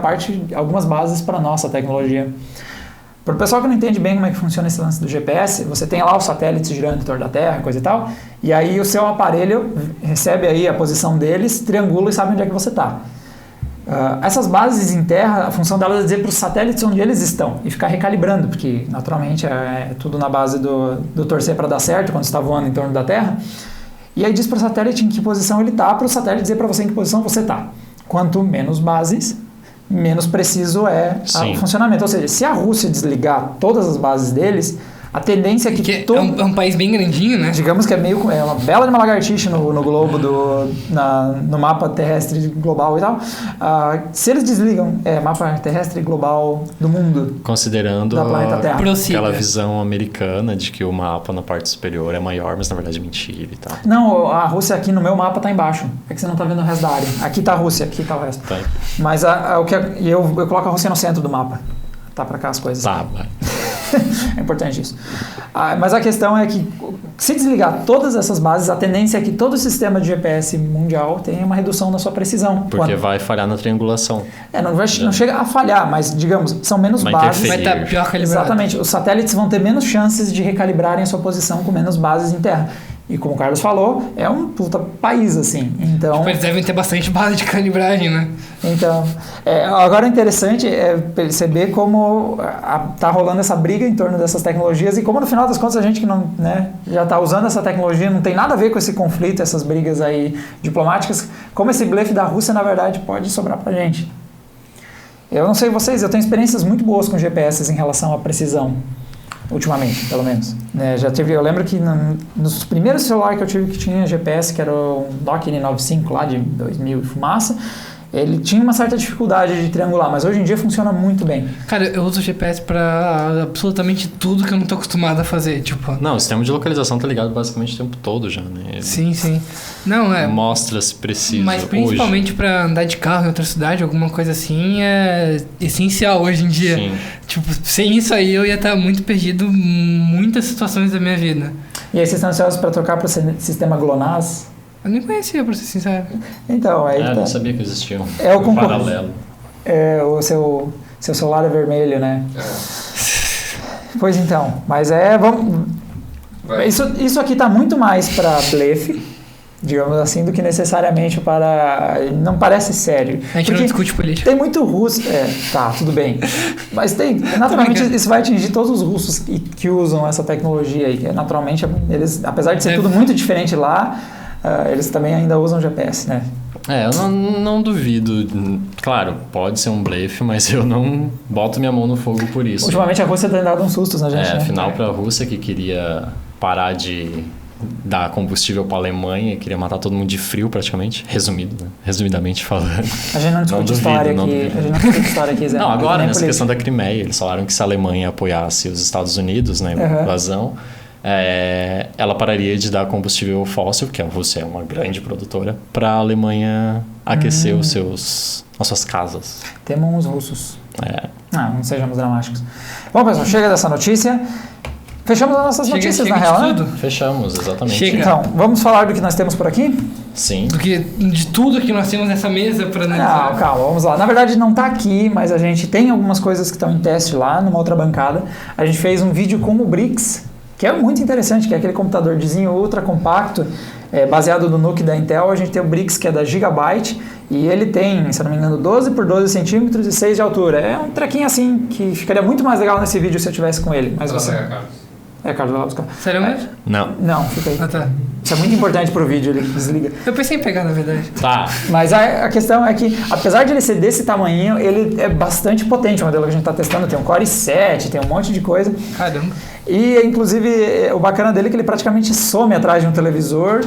algumas bases para a nossa tecnologia. Para o pessoal que não entende bem como é que funciona esse lance do GPS, você tem lá os satélites girando em torno da Terra, coisa e tal, e aí o seu aparelho recebe aí a posição deles, triangula e sabe onde é que você está. Essas bases em terra, a função delas é dizer para os satélites onde eles estão e ficar recalibrando, porque naturalmente é tudo na base do torcer para dar certo quando você está voando em torno da Terra. E aí diz para o satélite em que posição ele está, para o satélite dizer para você em que posição você está. Quanto menos bases, menos preciso é o funcionamento. Ou seja, se a Rússia desligar todas as bases deles, a tendência é que é um país bem grandinho, né? Digamos que é uma bela de uma lagartixa no globo, no mapa terrestre global e tal. Se eles desligam mapa terrestre global do mundo, considerando da planeta Terra. Aquela visão americana de que o mapa na parte superior é maior, mas na verdade é mentira e tal. Não, a Rússia aqui no meu mapa está embaixo. É que você não está vendo o resto da área. Aqui está a Rússia, aqui está o resto. Tá. Mas eu coloco a Rússia no centro do mapa. Tá para cá as coisas. Tá, vai. É importante isso. Mas a questão é que, se desligar todas essas bases, a tendência é que todo o sistema de GPS mundial tenha uma redução na sua precisão. Porque vai falhar na triangulação. Não chega a falhar, mas, digamos, são menos bases. Vai estar pior calibrado. Exatamente. Os satélites vão ter menos chances de recalibrarem a sua posição com menos bases em terra. E como o Carlos falou, é um puta país, assim. Então, eles devem ter bastante base de calibragem, né? Então, agora o interessante é perceber como tá rolando essa briga em torno dessas tecnologias e como no final das contas a gente que não, né, já está usando essa tecnologia, não tem nada a ver com esse conflito, essas brigas aí diplomáticas, como esse blefe da Rússia, na verdade, pode sobrar pra gente. Eu não sei vocês, eu tenho experiências muito boas com GPS em relação à precisão. Ultimamente, pelo menos. Eu lembro que nos primeiros celulares que eu tive que tinha GPS, que era um Nokia N95 lá de 2000 e fumaça, ele tinha uma certa dificuldade de triangular, mas hoje em dia funciona muito bem. Cara, eu uso o GPS pra absolutamente tudo que eu não tô acostumado a fazer, tipo... Não, o sistema de localização tá ligado basicamente o tempo todo já, né? Ele Sim. Não, mostra se preciso mas principalmente pra andar de carro em outra cidade, alguma coisa assim, é essencial hoje em dia. Sim. Tipo, sem isso aí eu ia estar muito perdido em muitas situações da minha vida. E aí vocês estão ansiosos para trocar para o sistema GLONASS? Eu nem conhecia, pra ser sincero. Então, aí tá. não sabia que existia É o paralelo. O seu celular é vermelho, né? Pois então, mas vamos... Isso aqui tá muito mais para blefe, digamos assim, do que necessariamente para... Não parece sério. A gente não discute política. Tem muito russo... tá, tudo bem. Mas naturalmente, isso vai atingir todos os russos que usam essa tecnologia aí. Naturalmente, eles, apesar de ser tudo muito diferente lá, eles também ainda usam GPS, né? Eu não duvido. Claro, pode ser um blefe, mas eu não boto minha mão no fogo por isso. Ultimamente a Rússia tem dado uns sustos na gente, né? Afinal, para a Rússia que queria parar de dar combustível para a Alemanha e queria matar todo mundo de frio praticamente, resumidamente falando. A gente não discute história aqui. A gente não discute história aqui, Zé. Não, agora nessa questão da Crimeia, eles falaram que se a Alemanha apoiasse os Estados Unidos na invasão, ela pararia de dar combustível fóssil, porque a Rússia é uma grande produtora, para a Alemanha aquecer as suas casas. Temos uns russos. Não sejamos dramáticos. Bom, pessoal, chega dessa notícia. Fechamos as nossas notícias, na real, né? Fechamos, exatamente. Chega. Então, vamos falar do que nós temos por aqui? Sim. De tudo que nós temos nessa mesa para analisar. Não, calma, vamos lá. Na verdade, não está aqui, mas a gente tem algumas coisas que estão em teste lá, numa outra bancada. A gente fez um vídeo com o Brix, que é muito interessante, que é aquele computadorzinho ultra compacto, baseado no NUC da Intel. A gente tem o Brix, que é da Gigabyte, e ele tem, se eu não me engano, 12 por 12 centímetros e 6 de altura. É um trequinho assim, que ficaria muito mais legal nesse vídeo se eu tivesse com ele. Mas você... Carlos, vai lá buscar. Sério mesmo? Não, fica aí. Ah, tá. Isso é muito importante pro vídeo, ele desliga. Eu pensei em pegar, na verdade. Tá. Mas a questão é que, apesar de ele ser desse tamanhinho, ele é bastante potente. O modelo que a gente está testando tem um Core i7, tem um monte de coisa. Caramba. E, inclusive, o bacana dele é que ele praticamente some atrás de um televisor.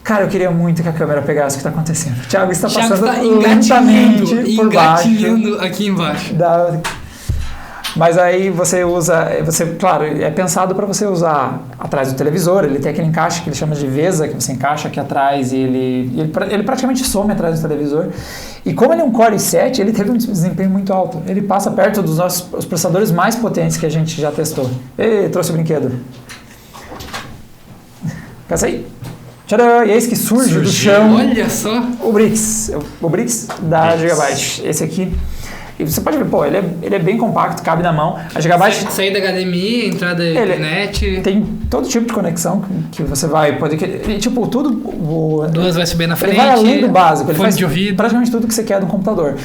Cara, eu queria muito que a câmera pegasse o que está acontecendo. O Thiago está passando lentamente por baixo. Engatinhando aqui embaixo. Mas aí claro, é pensado para você usar atrás do televisor. Ele tem aquele encaixe que ele chama de VESA, que você encaixa aqui atrás e ele praticamente some atrás do televisor. E como ele é um Core i7, ele teve um desempenho muito alto. Ele passa perto dos os processadores mais potentes que a gente já testou. Trouxe o brinquedo. Peça aí. Tcharam! E eis que surge do chão. Olha só! O Brix da Gigabyte. Esse aqui. E você pode ver, ele é bem compacto, cabe na mão. A Gigabyte... Saída HDMI, entrada internet... Tem todo tipo de conexão que você vai poder... Tipo, tudo... Duas USB na frente... Ele vai além do básico. Ele faz de ouvido. praticamente tudo que você quer do computador.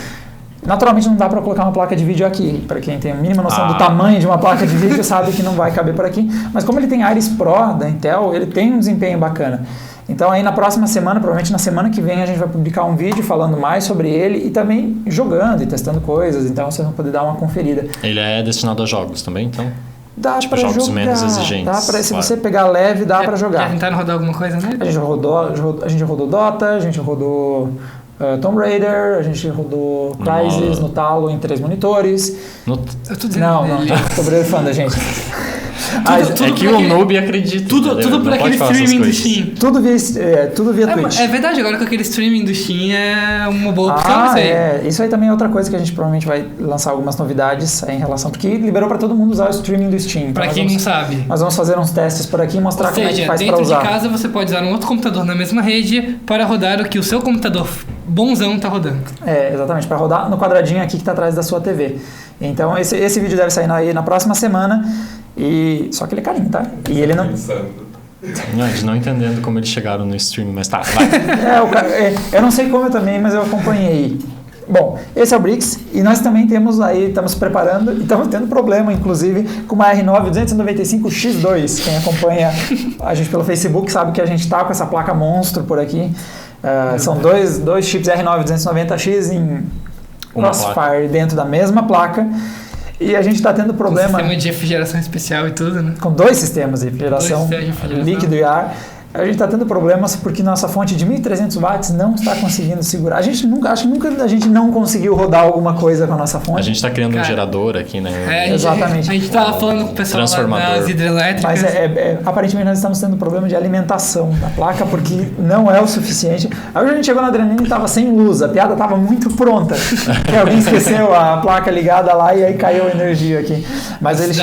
Naturalmente não dá para colocar uma placa de vídeo aqui. Para quem tem a mínima noção do tamanho de uma placa de vídeo, sabe que não vai caber por aqui. Mas como ele tem Iris Pro da Intel, ele tem um desempenho bacana. Então aí na próxima semana, provavelmente na semana que vem, a gente vai publicar um vídeo falando mais sobre ele e também jogando e testando coisas, então vocês vão poder dar uma conferida. Ele é destinado a jogos também, então? Dá tipo, pra jogos jogar, menos exigentes. se você pegar leve, dá pra jogar. Já tentaram rodar alguma coisa, né? A gente rodou Dota, a gente rodou Tomb Raider, a gente rodou Crysis no talo em 3 monitores. Eu tô dizendo não, tô brefando a gente. É que o noob acredita. Tudo por aquele streaming do Steam. Tudo via Twitch. É verdade, agora com aquele streaming do Steam é uma boa opção. Isso aí também é outra coisa que a gente provavelmente vai lançar algumas novidades em relação, porque liberou para todo mundo usar o streaming do Steam. Então para quem não sabe. Nós vamos fazer uns testes por aqui e mostrar como é que faz para usar. Dentro de casa você pode usar um outro computador na mesma rede para rodar o que o seu computador bonzão tá rodando. Exatamente, para rodar no quadradinho aqui que está atrás da sua TV. Então esse vídeo deve sair aí na próxima semana. Só que ele é carinho, tá? E ele não... De não entendendo como eles chegaram no stream, mas tá, vai. Eu não sei como eu também, mas eu acompanhei. Bom, esse é o Brix e nós também estamos preparando e estamos tendo problema, inclusive, com uma R9 295X2. Quem acompanha a gente pelo Facebook sabe que a gente está com essa placa monstro por aqui. São dois chips R9 290X em Crossfire dentro da mesma placa. E a gente está tendo problema... Com sistema de refrigeração especial e tudo, né? Com 2 sistemas de refrigeração, líquido e ar. A gente está tendo problemas porque nossa fonte de 1.300 watts não está conseguindo segurar. Acho que nunca a gente não conseguiu rodar alguma coisa com a nossa fonte. A gente está criando um gerador aqui, né? Exatamente. A gente estava falando com o pessoal das hidrelétricas. Mas aparentemente nós estamos tendo problema de alimentação da placa porque não é o suficiente. Aí a gente chegou na Adrenalina e estava sem luz, a piada estava muito pronta. Que alguém esqueceu a placa ligada lá e aí caiu a energia aqui. Mas ele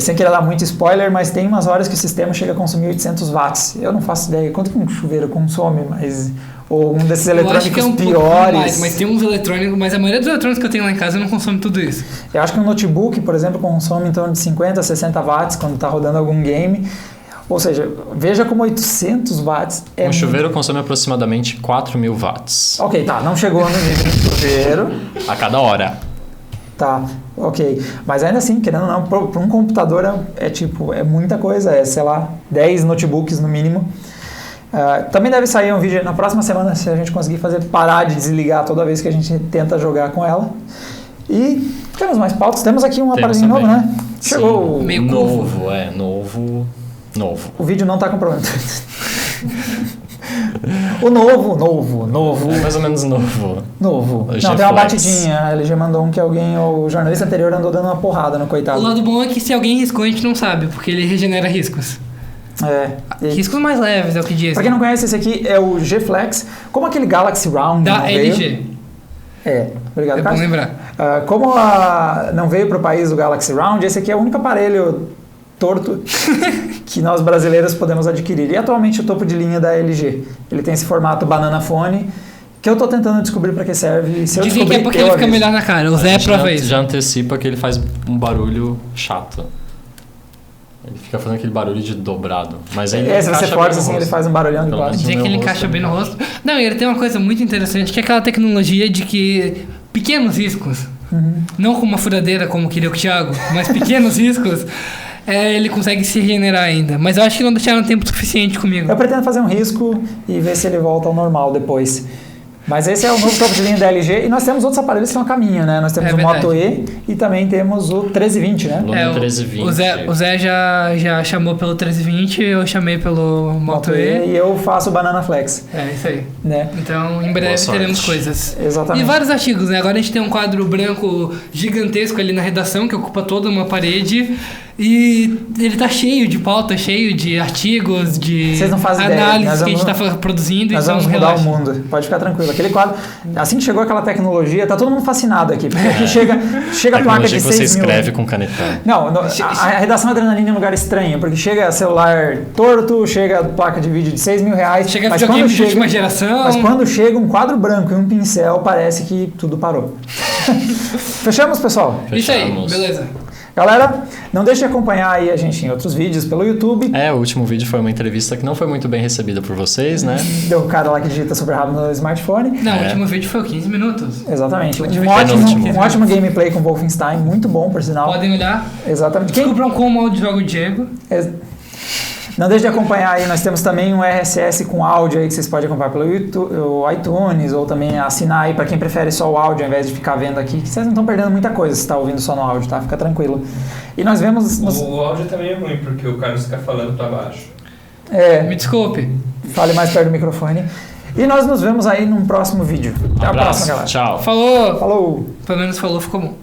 sem querer dar muito spoiler, mas tem umas horas que o sistema chega a consumir 800 watts. Eu não faço ideia quanto que um chuveiro consome, mas ou um desses eletrônicos piores. Mas tem uns eletrônicos, mas a maioria dos eletrônicos que eu tenho lá em casa não consome tudo isso. Eu acho que um notebook, por exemplo, consome em torno de 50 a 60 watts quando está rodando algum game. Ou seja, veja como 800 watts é um chuveiro consome aproximadamente 4.000 watts. Ok, tá, não chegou no nível do chuveiro. A cada hora. Tá, ok. Mas ainda assim, querendo ou não, para um computador é muita coisa, sei lá, 10 notebooks no mínimo. Também deve sair um vídeo na próxima semana se a gente conseguir parar de desligar toda vez que a gente tenta jogar com ela. E temos mais pautas, temos aqui um aparelhinho novo, né? Chegou. Meio novo. O vídeo não está comprometendo. O novo. É mais ou menos novo. Não, tem uma batidinha. A LG mandou que o jornalista anterior andou dando uma porrada no coitado. O lado bom é que se alguém riscou, a gente não sabe, porque ele regenera riscos. Riscos mais leves, é o que dizem. Pra quem não conhece, esse aqui é o G-Flex, como aquele Galaxy Round da LG. Obrigado, Carlos. bom lembrar. Como não veio pro país o Galaxy Round, esse aqui é o único aparelho torto que nós brasileiros podemos adquirir. E atualmente o topo de linha da LG. Ele tem esse formato banana phone, que eu tô tentando descobrir para que serve. Se eu Dizem que é porque ele fica melhor na cara. O Zé prova isso. Já antecipa que ele faz um barulho chato. Ele fica fazendo aquele barulho de dobrado. Mas ele se você força assim, ele faz um barulhão de plástico. Dizem que ele encaixa bem no rosto. Não, e ele tem uma coisa muito interessante, que é aquela tecnologia de que pequenos riscos, não com uma furadeira como queria o Thiago, mas pequenos riscos, ele consegue se regenerar ainda. Mas eu acho que não deixaram tempo suficiente comigo. Eu pretendo fazer um risco e ver se ele volta ao normal depois. Mas esse é o novo topo de linha da LG. E nós temos outros aparelhos que estão a caminho, né? Nós temos o Moto E e também temos o 1320, né? O 1320. O Zé já chamou pelo 1320, eu chamei pelo Moto E. E eu faço o Banana Flex. É, isso aí. Né? Então, em breve teremos coisas. Exatamente. E vários artigos, né? Agora a gente tem um quadro branco gigantesco ali na redação, que ocupa toda uma parede. E ele tá cheio de pauta, cheio de artigos, de análises que a gente tá produzindo. Nós vamos mudar o mundo, pode ficar tranquilo. Aquele quadro, assim que chegou aquela tecnologia, tá todo mundo fascinado aqui. Porque aqui chega a placa de 6 mil... você escreve com canetão. Não, a redação Adrenalina é um lugar estranho, porque chega celular torto, chega placa de vídeo de 6 mil reais. Chega videogame de última geração. Mas quando chega um quadro branco e um pincel, parece que tudo parou. Fechamos, pessoal? Isso aí, beleza. Galera, não deixe de acompanhar aí a gente em outros vídeos pelo YouTube. O último vídeo foi uma entrevista que não foi muito bem recebida por vocês, né? Deu um cara lá que digita super rápido no smartphone. Não, o último vídeo foi 15 minutos. Exatamente. Um ótimo gameplay com Wolfenstein, muito bom, por sinal. Podem olhar. Exatamente. Descubram como áudio joga o Diego. Não deixe de acompanhar aí, nós temos também um RSS com áudio aí que vocês podem acompanhar pelo YouTube, o iTunes, ou também assinar aí para quem prefere só o áudio ao invés de ficar vendo aqui, que vocês não estão perdendo muita coisa se está ouvindo só no áudio, tá? Fica tranquilo. E nós vemos... O áudio também é ruim, porque o Carlos fica falando para baixo. Me desculpe. Fale mais perto do microfone. E nós nos vemos aí num próximo vídeo. Até a próxima, galera. Tchau. Falou. Falou. Pelo menos falou, ficou bom.